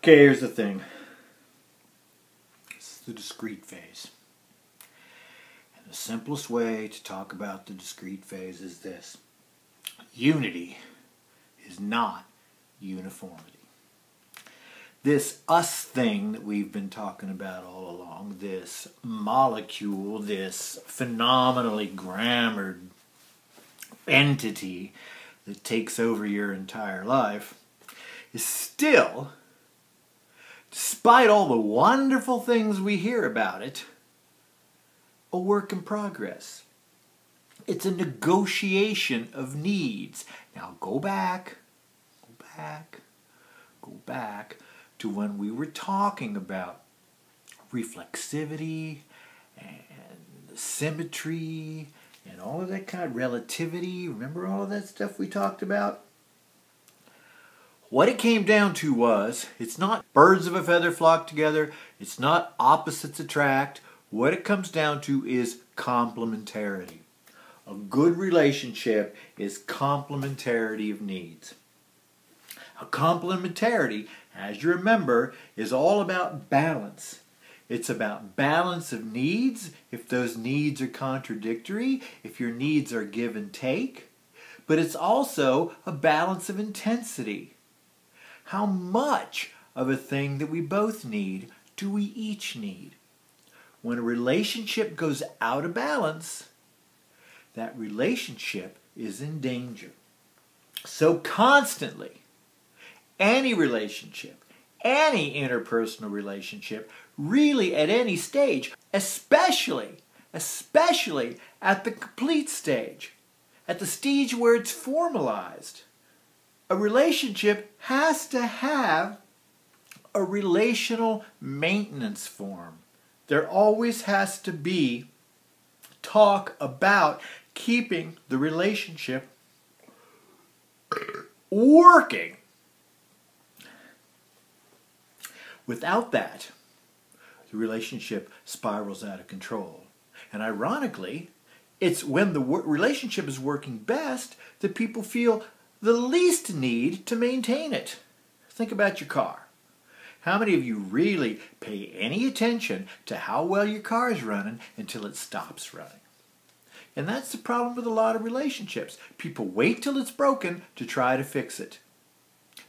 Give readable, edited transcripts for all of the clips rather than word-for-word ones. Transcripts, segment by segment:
Okay, here's the thing. This is the discrete phase. And the simplest way to talk about the discrete phase is this. Unity is not uniformity. This us thing that we've been talking about all along, this molecule, this phenomenally grammared entity that takes over your entire life, is still, despite all the wonderful things we hear about it, a work in progress. It's a negotiation of needs. Now go back to when we were talking about reflexivity and symmetry and all of that kind of relativity. Remember all of that stuff we talked about? What it came down to was, it's not birds of a feather flock together, it's not opposites attract. What it comes down to is complementarity. A good relationship is complementarity of needs. A complementarity, as you remember, is all about balance. It's about balance of needs, if those needs are contradictory, if your needs are give and take. But it's also a balance of intensity. How much of a thing that we both need do we each need? When a relationship goes out of balance, that relationship is in danger. So constantly, any relationship, any interpersonal relationship, really at any stage, especially at the complete stage, at the stage where it's formalized, a relationship has to have a relational maintenance form. There always has to be talk about keeping the relationship working. Without that, the relationship spirals out of control. And ironically, it's when the relationship is working best that people feel the least need to maintain it. Think about your car. How many of you really pay any attention to how well your car is running until it stops running? And that's the problem with a lot of relationships. People wait till it's broken to try to fix it.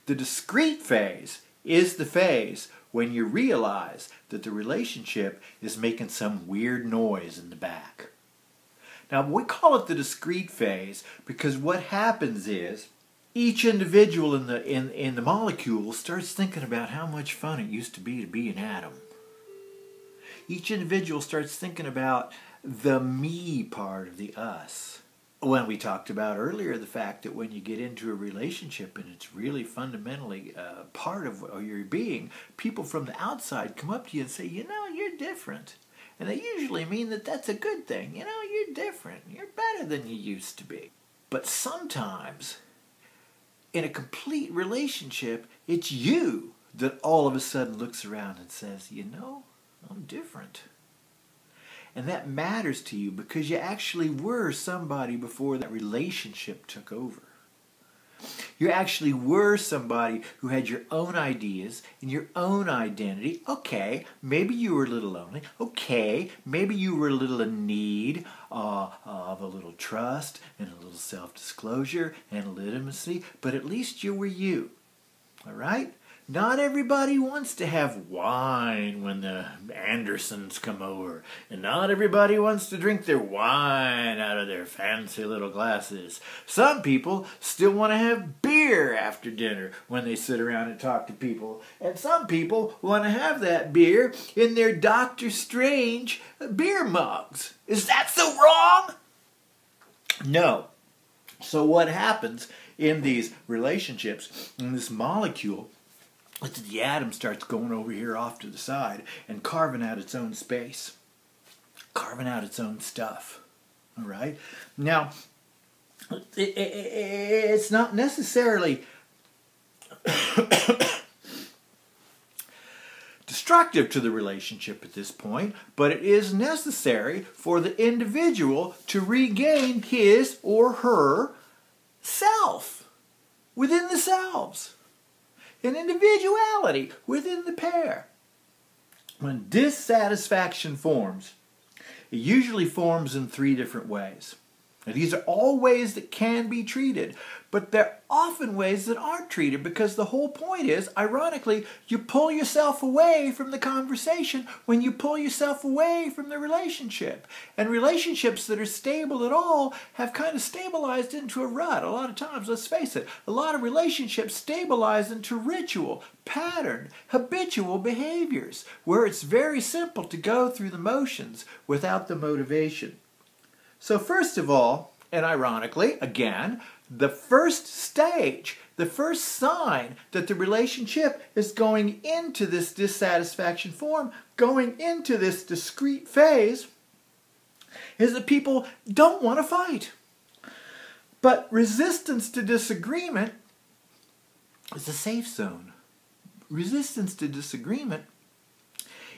The discrete phase is the phase when you realize that the relationship is making some weird noise in the back. Now, we call it the discrete phase because what happens is each individual in the molecule starts thinking about how much fun it used to be an atom. Each individual starts thinking about the me part of the us. When we talked about earlier the fact that when you get into a relationship and it's really fundamentally part of your being, people from the outside come up to you and say, you know, you're different. And they usually mean that that's a good thing. You know, you're different. You're better than you used to be. But sometimes, in a complete relationship, it's you that all of a sudden looks around and says, you know, I'm different. And that matters to you because you actually were somebody before that relationship took over. You actually were somebody who had your own ideas and your own identity. Okay, maybe you were a little lonely. Okay, maybe you were a little in need of a little trust and a little self-disclosure and a little intimacy, but at least you were you. All right? Not everybody wants to have wine when the Andersons come over. And not everybody wants to drink their wine out of their fancy little glasses. Some people still want to have beer after dinner when they sit around and talk to people. And some people want to have that beer in their Dr. Strange beer mugs. Is that so wrong? No. So what happens in these relationships, in this molecule, the atom starts going over here off to the side and carving out its own space, carving out its own stuff. All right? Now, it's not necessarily destructive to the relationship at this point, but it is necessary for the individual to regain his or her self within themselves. and individuality within the pair. When dissatisfaction forms, it usually forms in 3 different ways. Now, these are all ways that can be treated, but they're often ways that aren't treated because the whole point is, ironically, you pull yourself away from the conversation when you pull yourself away from the relationship. And relationships that are stable at all have kind of stabilized into a rut. A lot of times, let's face it, a lot of relationships stabilize into ritual, pattern, habitual behaviors, where it's very simple to go through the motions without the motivation. So first of all, and ironically, again, the first stage, the first sign that the relationship is going into this dissatisfaction form, going into this discrete phase, is that people don't want to fight. But resistance to disagreement is a safe zone. Resistance to disagreement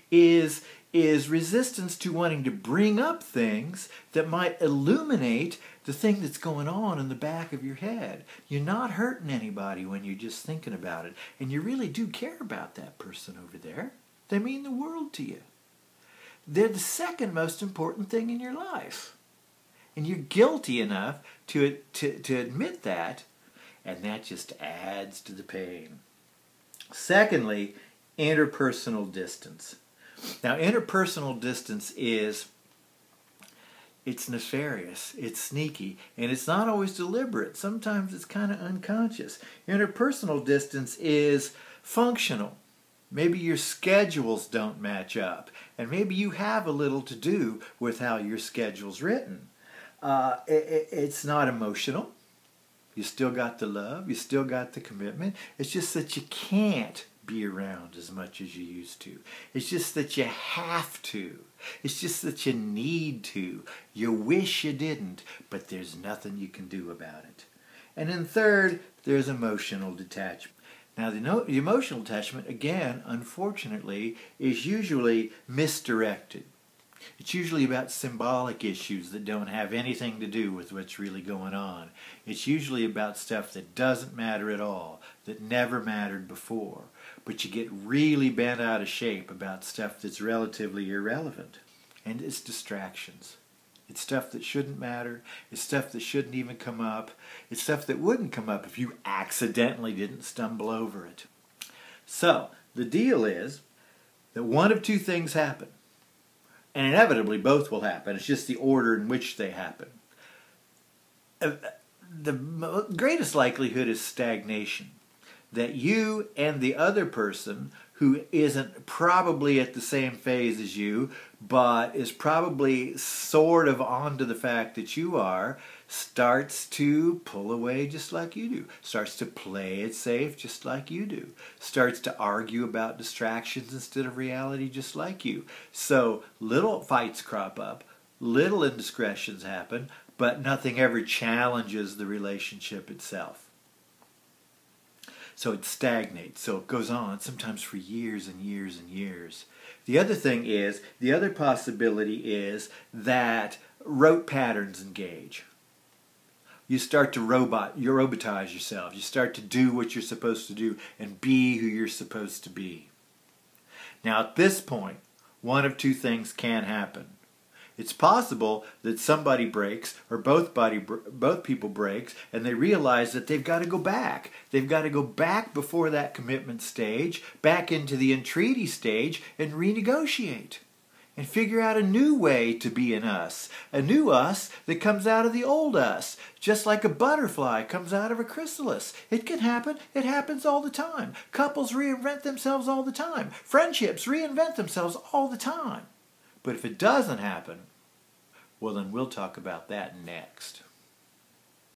is resistance to wanting to bring up things that might illuminate the thing that's going on in the back of your head. You're not hurting anybody when you're just thinking about it, and you really do care about that person over there. They mean the world to you. They're the second most important thing in your life. And you're guilty enough to admit that, and that just adds to the pain. Secondly, interpersonal distance. Now, interpersonal distance it's nefarious, it's sneaky, and it's not always deliberate. Sometimes it's kind of unconscious. Interpersonal distance is functional. Maybe your schedules don't match up, and maybe you have a little to do with how your schedule's written. It's not emotional. You still got the love, you still got the commitment. It's just that you can't be around as much as you used to. It's just that you have to. It's just that you need to. You wish you didn't, but there's nothing you can do about it. And then third, there's emotional detachment. Now, the emotional attachment, again, unfortunately, is usually misdirected. It's usually about symbolic issues that don't have anything to do with what's really going on. It's usually about stuff that doesn't matter at all, that never mattered before. But you get really bent out of shape about stuff that's relatively irrelevant. And it's distractions. It's stuff that shouldn't matter. It's stuff that shouldn't even come up. It's stuff that wouldn't come up if you accidentally didn't stumble over it. So, the deal is that one of 2 things happen. And inevitably, both will happen. It's just the order in which they happen. The greatest likelihood is stagnation. That you and the other person, who isn't probably at the same phase as you, but is probably sort of onto the fact that you are, starts to pull away just like you do. Starts to play it safe just like you do. Starts to argue about distractions instead of reality just like you. So little fights crop up, little indiscretions happen, but nothing ever challenges the relationship itself. So it stagnates, so it goes on, sometimes for years and years and years. The other possibility is that rote patterns engage. You start to robotize yourself. You start to do what you're supposed to do and be who you're supposed to be. Now at this point, one of 2 things can happen. It's possible that somebody breaks or both people breaks and they realize that they've got to go back. They've got to go back before that commitment stage, back into the entreaty stage and renegotiate. And figure out a new way to be an us. A new us that comes out of the old us. Just like a butterfly comes out of a chrysalis. It can happen. It happens all the time. Couples reinvent themselves all the time. Friendships reinvent themselves all the time. But if it doesn't happen, well then we'll talk about that next.